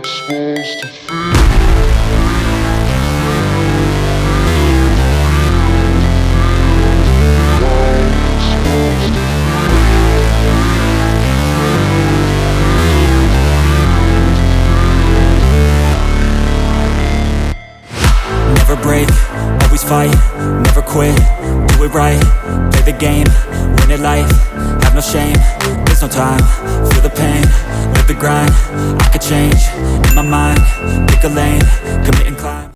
supposed to feel. Never break, always fight, never quit, do it right, play the game, win it life, have no shame, there's no time, feel the pain, live the grind, I could change, in my mind, pick a lane, commit and climb.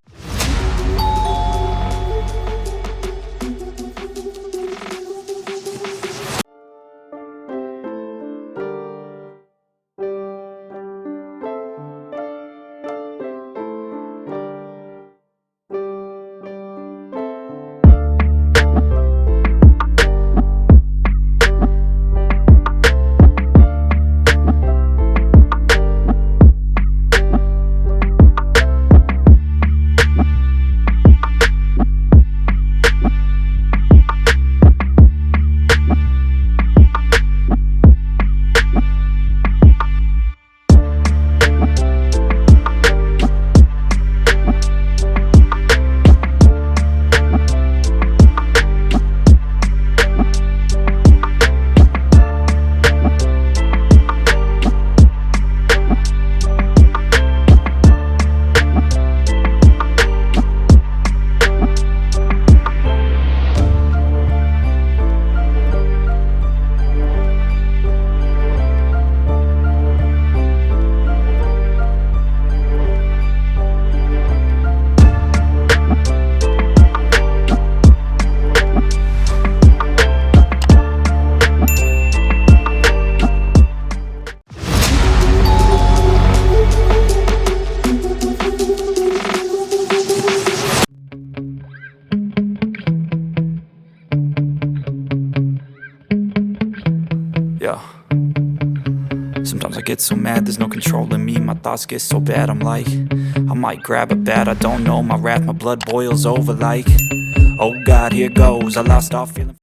Sometimes I get so mad, there's no controlling me. My thoughts get so bad, I'm like, I might grab a bat, I don't know. My wrath, my blood boils over like, oh God, here goes. I lost all feeling.